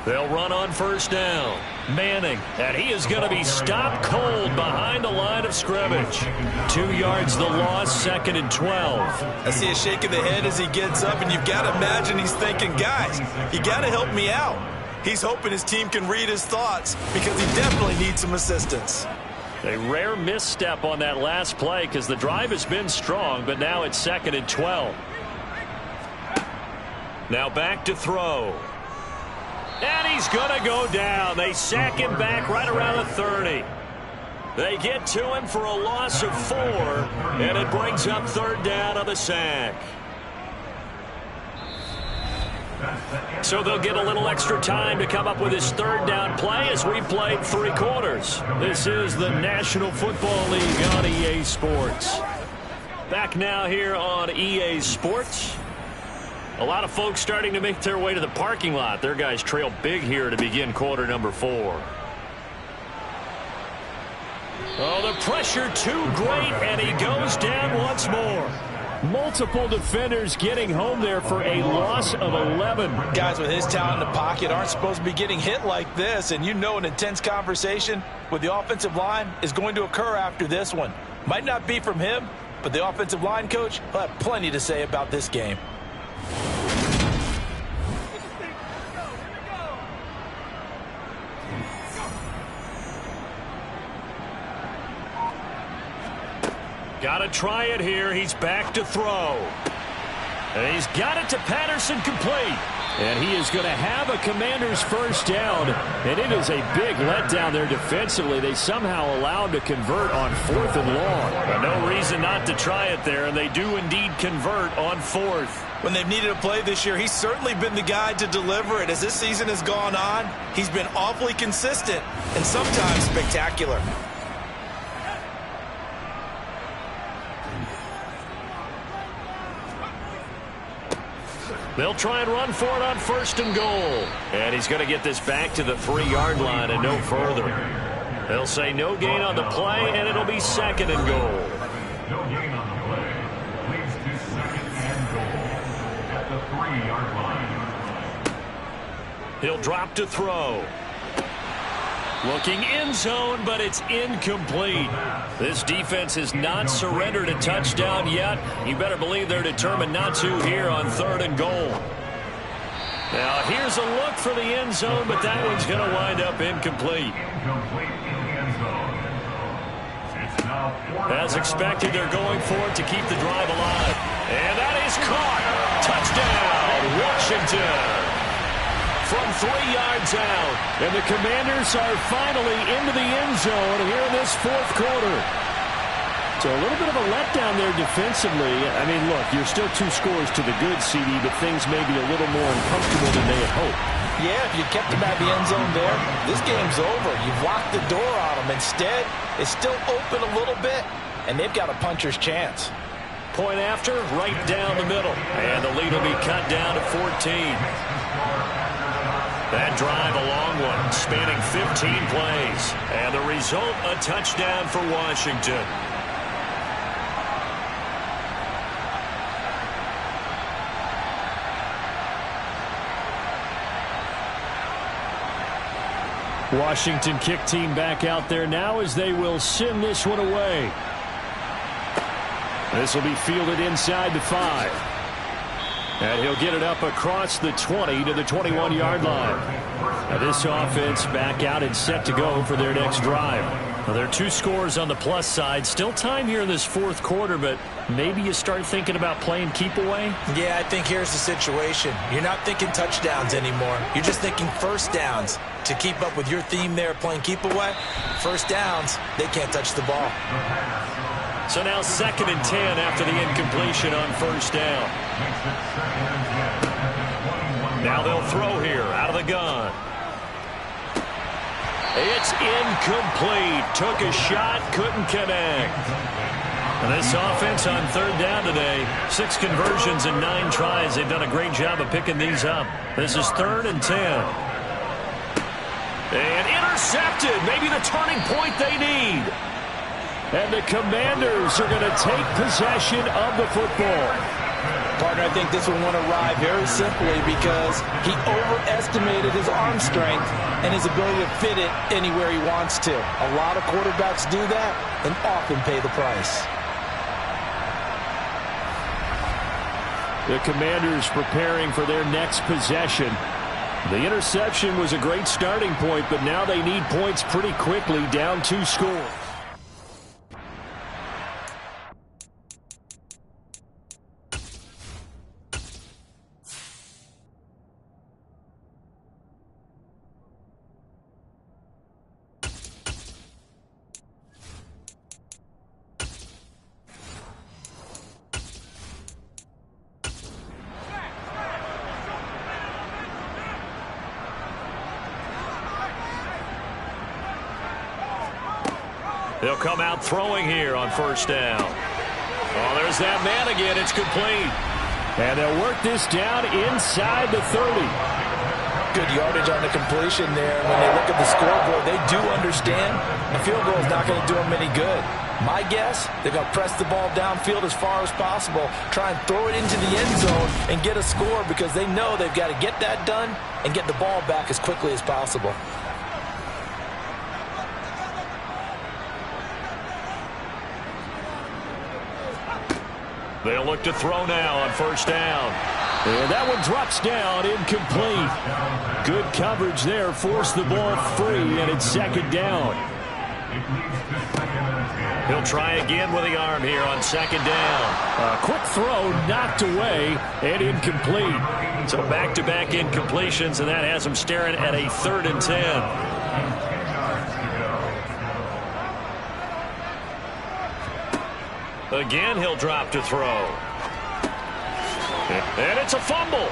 They'll run on first down. Manning, and he is going to be stopped cold behind the line of scrimmage. 2 yards the loss, 2nd and 12. I see a shake of the head as he gets up, and you've got to imagine he's thinking, guys, you got to help me out. He's hoping his team can read his thoughts because he definitely needs some assistance. A rare misstep on that last play because the drive has been strong, but now it's 2nd and 12. Now back to throw. And he's going to go down. They sack him back right around the 30. They get to him for a loss of 4, and it brings up 3rd down on the sack. So they'll get a little extra time to come up with his 3rd down play as we played 3 quarters. This is the National Football League on EA Sports. Back now here on EA Sports. A lot of folks starting to make their way to the parking lot. Their guys trail big here to begin quarter number 4. Oh, the pressure too great, and he goes down once more. Multiple defenders getting home there for a loss of 11. Guys with his talent in the pocket aren't supposed to be getting hit like this, and you know an intense conversation with the offensive line is going to occur after this one. Might not be from him, but the offensive line coach will have plenty to say about this game. Got to try it here. He's back to throw. And he's got it to Patterson, complete. And he is going to have a Commander's first down. And it is a big letdown there defensively. They somehow allow him to convert on 4th and long. But no reason not to try it there, and they do indeed convert on 4th. When they've needed a play this year, he's certainly been the guy to deliver it. As this season has gone on, he's been awfully consistent and sometimes spectacular. They'll try and run for it on 1st and goal. And he's going to get this back to the 3-yard line and no further. They'll say no gain on the play, and it'll be 2nd and goal. No gain on the play. Leads to 2nd and goal at the 3-yard line. He'll drop to throw. Looking end zone, but it's incomplete. This defense has not surrendered a touchdown yet. You better believe they're determined not to here on 3rd and goal. Now, here's a look for the end zone, but that one's going to wind up incomplete. Incomplete in the end zone. It's now 4th. As expected, they're going for it to keep the drive alive. And that is caught. Touchdown, Washington. From 3 yards out. And the Commanders are finally into the end zone here in this 4th quarter. So a little bit of a letdown there defensively. I mean, look, you're still 2 scores to the good, CD, but things may be a little more uncomfortable than they had hoped. Yeah, if you kept him out of the end zone there, this game's over. You've locked the door on him. Instead, it's still open a little bit, and they've got a puncher's chance. Point after, right down the middle. And the lead will be cut down to 14. That drive, a long one, spanning 15 plays. And the result, a touchdown for Washington. Washington kick team back out there now as they will send this one away. This will be fielded inside the 5. And he'll get it up across the 20 to the 21-yard line. Now this offense back out and set to go for their next drive. Now there are 2 scores on the plus side. Still time here in this 4th quarter, but maybe you start thinking about playing keep away? Yeah, I think here's the situation. You're not thinking touchdowns anymore. You're just thinking first downs. To keep up with your theme there, playing keep away, first downs, they can't touch the ball. So now 2nd and 10 after the incompletion on first down. Now they'll throw here out of the gun. It's incomplete. Took a shot, couldn't connect. And this offense on 3rd down today, 6 conversions and 9 tries. They've done a great job of picking these up. This is 3rd and 10. And intercepted. Maybe the turning point they need. And the Commanders are going to take possession of the football. Partner, I think this one won't arrive very simply because he overestimated his arm strength and his ability to fit it anywhere he wants to. A lot of quarterbacks do that and often pay the price. The Commanders preparing for their next possession. The interception was a great starting point, but now they need points pretty quickly, down 2 scores. They'll come out throwing here on first down. Oh, there's that man again. It's complete. And they'll work this down inside the 30. Good yardage on the completion there. When they look at the scoreboard, they do understand a field goal is not going to do them any good. My guess, they're going to press the ball downfield as far as possible, try and throw it into the end zone and get a score because they know they've got to get that done and get the ball back as quickly as possible. They'll look to throw now on first down. And that one drops down, incomplete. Good coverage there, forced the ball free, and it's second down. He'll try again with the arm here on second down. A quick throw knocked away and incomplete. So back-to-back incompletions, and that has him staring at a 3rd and 10. Again, he'll drop to throw. And it's a fumble.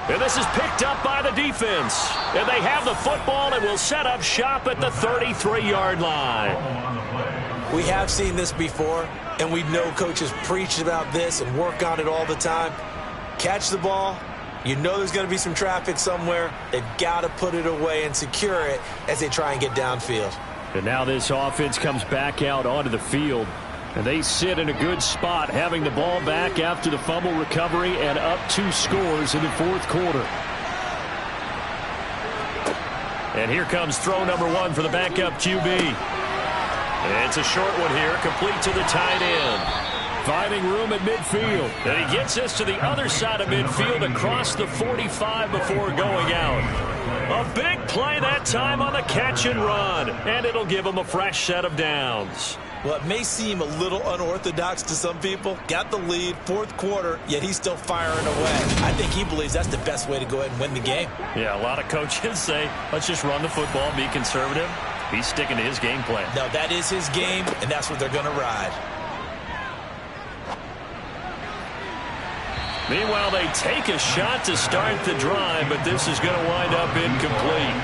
And this is picked up by the defense. And they have the football and will set up shop at the 33-yard line. We have seen this before, and we know coaches preach about this and work on it all the time. Catch the ball. You know there's going to be some traffic somewhere. They've got to put it away and secure it as they try and get downfield. And now this offense comes back out onto the field. And they sit in a good spot, having the ball back after the fumble recovery and up 2 scores in the 4th quarter. And here comes throw number 1 for the backup QB. And it's a short one here, complete to the tight end. Finding room at midfield. And he gets this to the other side of midfield across the 45 before going out. A big play that time on the catch and run. And it'll give him a fresh set of downs. Well, it may seem a little unorthodox to some people. Got the lead, 4th quarter, yet he's still firing away. I think he believes that's the best way to go ahead and win the game. Yeah, a lot of coaches say, let's just run the football, be conservative. He's sticking to his game plan. No, that is his game, and that's what they're going to ride. Meanwhile, they take a shot to start the drive, but this is going to wind up incomplete.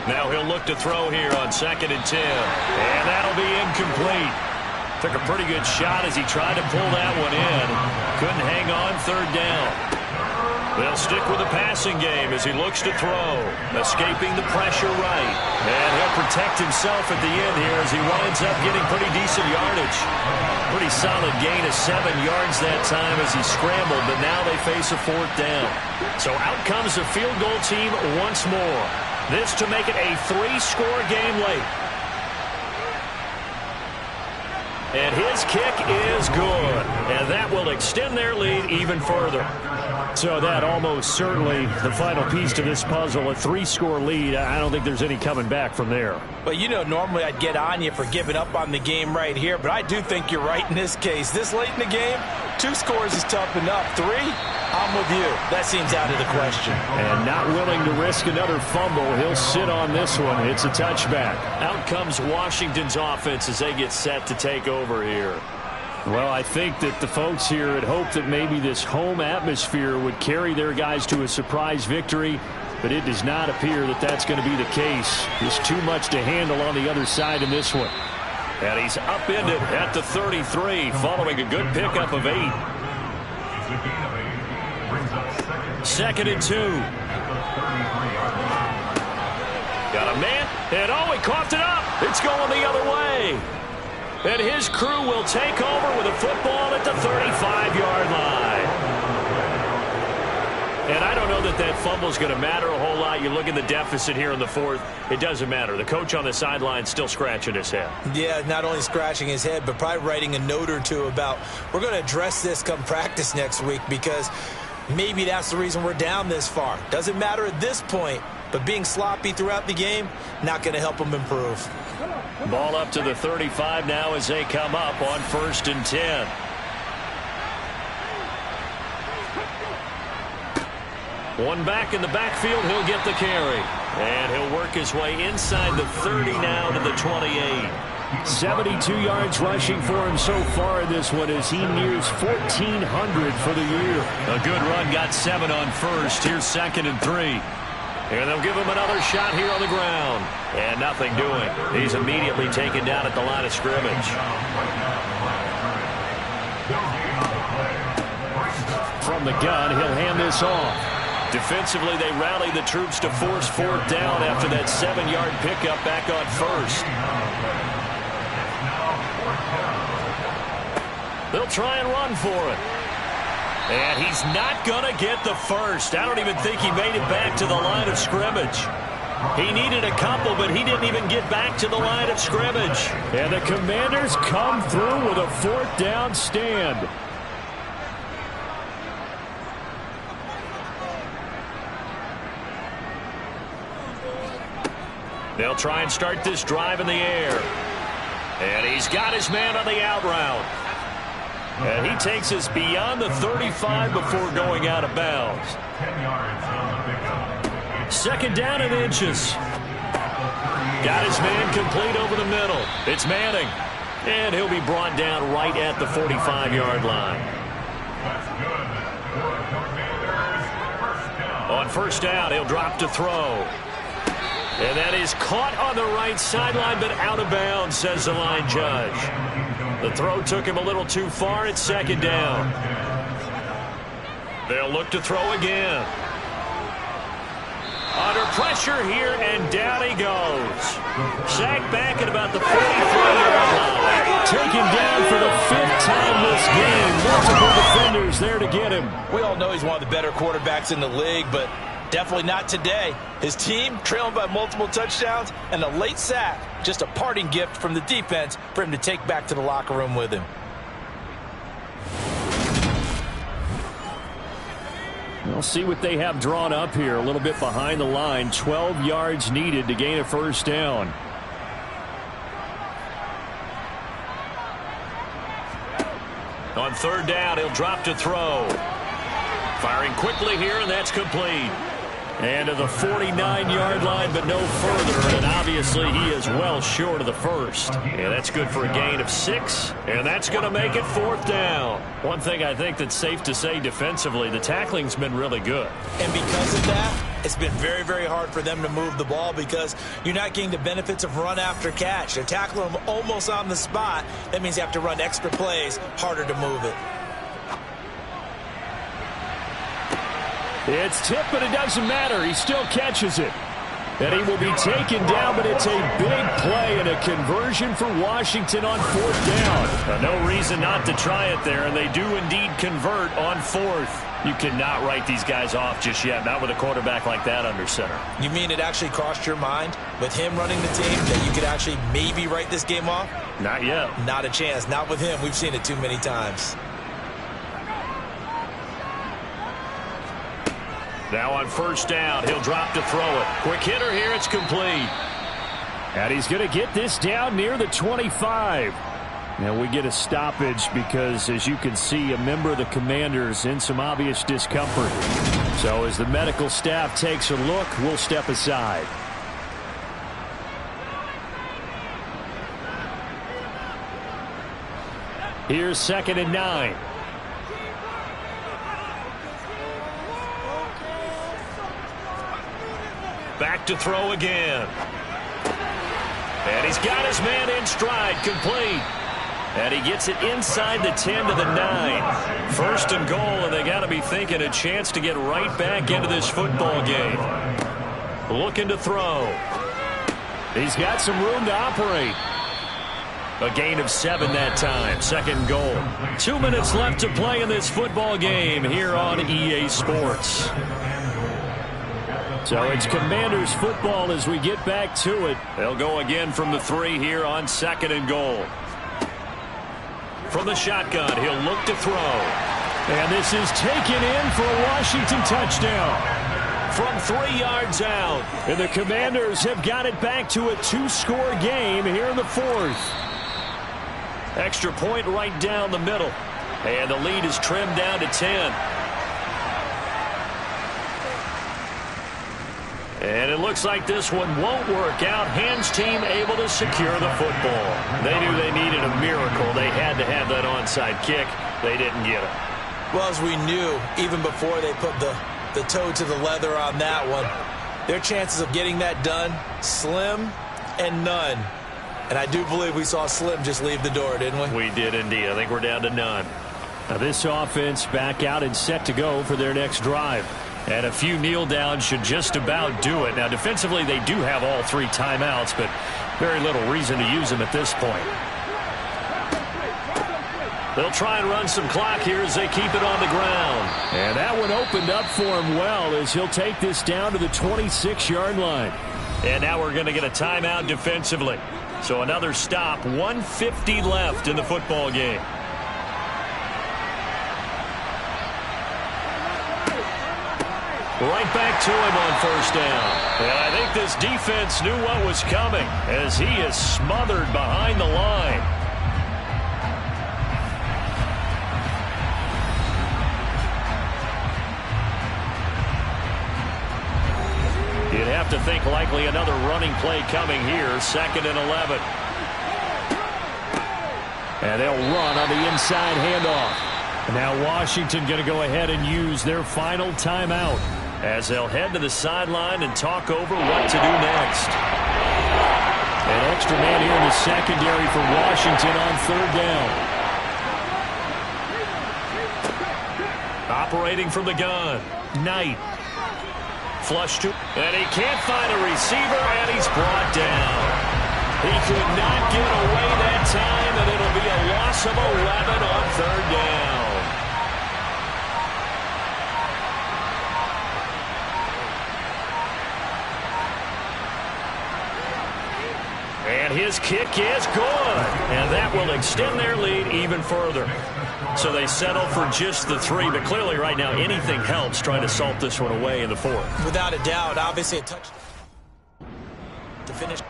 Now he'll look to throw here on 2nd and 10. And that'll be incomplete. Took a pretty good shot as he tried to pull that one in. Couldn't hang on 3rd down. They'll stick with the passing game as he looks to throw. Escaping the pressure right. And he'll protect himself at the end here as he winds up getting pretty decent yardage. Pretty solid gain of 7 yards that time as he scrambled, but now they face a 4th down. So out comes the field goal team once more. This to make it a 3-score game late. And his kick is good. And that will extend their lead even further. So that almost certainly the final piece to this puzzle, a 3-score lead. I don't think there's any coming back from there. Well, you know, normally I'd get on you for giving up on the game right here, but I do think you're right in this case. This late in the game, 2 scores is tough enough. 3, I'm with you. That seems out of the question. And not willing to risk another fumble. He'll sit on this one. It's a touchback. Out comes Washington's offense as they get set to take over here. Well, I think that the folks here had hoped that maybe this home atmosphere would carry their guys to a surprise victory, but it does not appear that that's going to be the case. Just too much to handle on the other side in this one. And he's upended at the 33 following a good pickup of 8. 2nd and 2. Got a man, and oh, he coughed it up. It's going the other way. And his crew will take over with a football at the 35-yard line. And I don't know that that fumble is going to matter a whole lot. You look at the deficit here in the fourth, it doesn't matter. The coach on the sideline still scratching his head. Yeah, not only scratching his head, but probably writing a note or two about, we're going to address this come practice next week, because maybe that's the reason we're down this far. Doesn't matter at this point, but being sloppy throughout the game, not going to help them improve. Ball up to the 35 now as they come up on 1st and 10. One back in the backfield, he'll get the carry. And he'll work his way inside the 30 now to the 28. 72 yards rushing for him so far in this one as he nears 1,400 for the year. A good run, got 7 on first. Here's 2nd and 3. And they'll give him another shot here on the ground. And nothing doing. He's immediately taken down at the line of scrimmage. From the gun, he'll hand this off. Defensively, they rally the troops to force 4th down after that 7-yard pickup back on 1st. They'll try and run for it. And he's not going to get the first. I don't even think he made it back to the line of scrimmage. He needed a couple, but he didn't even get back to the line of scrimmage. And the Commanders come through with a 4th down stand. They'll try and start this drive in the air. And he's got his man on the out route. And he takes us beyond the 35 before going out of bounds. 10 yards on the pickup. 2nd down and inches. Got his man complete over the middle. It's Manning. And he'll be brought down right at the 45-yard line. That's good. On 1st down, he'll drop to throw. And that is caught on the right sideline, but out of bounds, says the line judge. The throw took him a little too far. It's 2nd down. They'll look to throw again. Under pressure here, and down he goes. Sacked back at about the 43-yard line. Taken down for the 5th time this game. Multiple defenders there to get him. We all know he's one of the better quarterbacks in the league, but definitely not today. His team trailing by multiple touchdowns, and a late sack, just a parting gift from the defense for him to take back to the locker room with him. We'll see what they have drawn up here. A little bit behind the line. 12 yards needed to gain a 1st down. On 3rd down, he'll drop to throw. Firing quickly here, and that's complete. And to the 49-yard line, but no further. And obviously, he is well short of the first. And that's good for a gain of 6. And that's going to make it 4th down. One thing I think that's safe to say defensively, the tackling's been really good. And because of that, it's been very, very hard for them to move the ball because you're not getting the benefits of run after catch. They're tackling them almost on the spot. That means you have to run extra plays, harder to move it. It's tipped, but it doesn't matter. He still catches it. And he will be taken down, but it's a big play and a conversion for Washington on 4th down. No reason not to try it there, and they do indeed convert on 4th. You cannot write these guys off just yet, not with a quarterback like that under center. You mean it actually crossed your mind with him running the team that you could actually maybe write this game off? Not yet. Not a chance. Not with him. We've seen it too many times. Now on 1st down, he'll drop to throw it. Quick hitter here, it's complete. And he's going to get this down near the 25. And we get a stoppage because, as you can see, a member of the Commanders in some obvious discomfort. So as the medical staff takes a look, we'll step aside. Here's 2nd and 9. Back to throw again. And he's got his man in stride, complete. And he gets it inside the 10 to the 9. 1st and goal, and they got to be thinking a chance to get right back into this football game. Looking to throw. He's got some room to operate. A gain of 7 that time. Second goal. 2 minutes left to play in this football game here on EA Sports. So it's Commanders football as we get back to it. They'll go again from the 3 here on 2nd and goal. From the shotgun, he'll look to throw. And this is taken in for a Washington touchdown. From 3 yards out. And the Commanders have got it back to a 2-score game here in the 4th. Extra point right down the middle. And the lead is trimmed down to 10. And it looks like this one won't work out. Hands team able to secure the football. They knew they needed a miracle. They had to have that onside kick. They didn't get it. Well, as we knew, even before they put the toe to the leather on that one, their chances of getting that done, slim and none. And I do believe we saw Slim just leave the door, didn't we? We did indeed. I think we're down to none. Now this offense back out and set to go for their next drive. And a few kneel downs should just about do it. Now defensively they do have all 3 timeouts, but very little reason to use them at this point. They'll try and run some clock here as they keep it on the ground. And that one opened up for him well as he'll take this down to the 26-yard line. And now we're going to get a timeout defensively. So another stop, 1:50 left in the football game. Right back to him on first down. And I think this defense knew what was coming as he is smothered behind the line. You'd have to think likely another running play coming here. 2nd and 11. And they'll run on the inside handoff. Now Washington going to go ahead and use their final timeout as they'll head to the sideline and talk over what to do next. An extra man here in the secondary for Washington on 3rd down. Operating from the gun. Knight. Flush to, and he can't find a receiver, and he's brought down. He could not get away that time, and it'll be a loss of 11 on 3rd down. And his kick is good, and that will extend their lead even further. So they settle for just the 3, but clearly right now anything helps trying to salt this one away in the 4th. Without a doubt, obviously a touch to finish.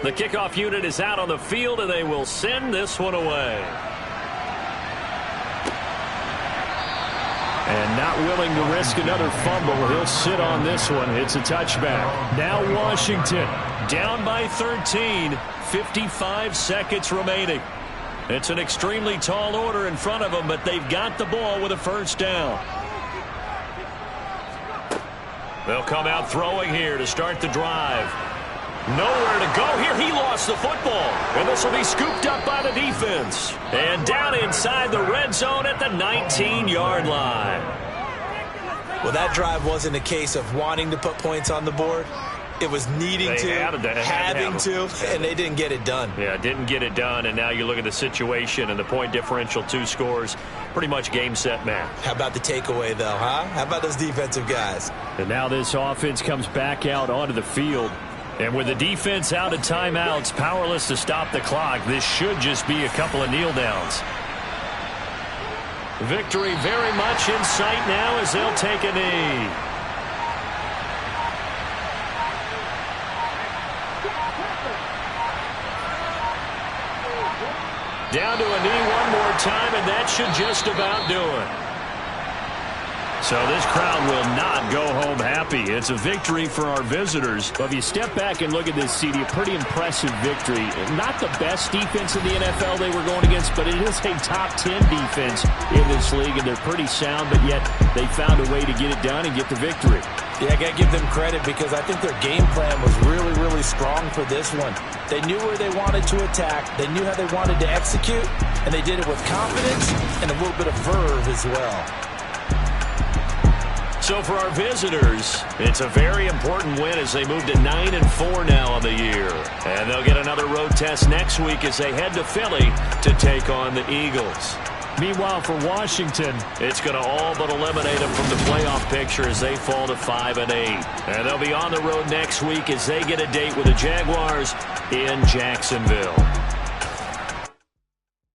The kickoff unit is out on the field, and they will send this one away. And not willing to risk another fumble, he'll sit on this one. It's a touchback. Now Washington down by 13, 55 seconds remaining. It's an extremely tall order in front of them, but they've got the ball with a 1st down. They'll come out throwing here to start the drive. Nowhere to go here. He lost the football. And this will be scooped up by the defense. And down inside the red zone at the 19-yard line. Well, that drive wasn't a case of wanting to put points on the board. It was needing to, having to, and they didn't get it done. Yeah, didn't get it done, and now you look at the situation and the point differential, 2 scores, pretty much game, set, match. How about the takeaway, though, huh? How about those defensive guys? And now this offense comes back out onto the field. And with the defense out of timeouts, powerless to stop the clock, this should just be a couple of kneel downs. Victory very much in sight now as they'll take a knee. Down to a knee one more time, and that should just about do it. So this crowd will not go home happy. It's a victory for our visitors. Well, if you step back and look at this, CD, a pretty impressive victory. Not the best defense in the NFL they were going against, but it is a top 10 defense in this league, and they're pretty sound, but yet they found a way to get it done and get the victory. Yeah, I got to give them credit because I think their game plan was really, really strong for this one. They knew where they wanted to attack. They knew how they wanted to execute, and they did it with confidence and a little bit of verve as well. So for our visitors, it's a very important win as they move to 9-4 now on the year. And they'll get another road test next week as they head to Philly to take on the Eagles. Meanwhile, for Washington, it's going to all but eliminate them from the playoff picture as they fall to 5-8. And they'll be on the road next week as they get a date with the Jaguars in Jacksonville.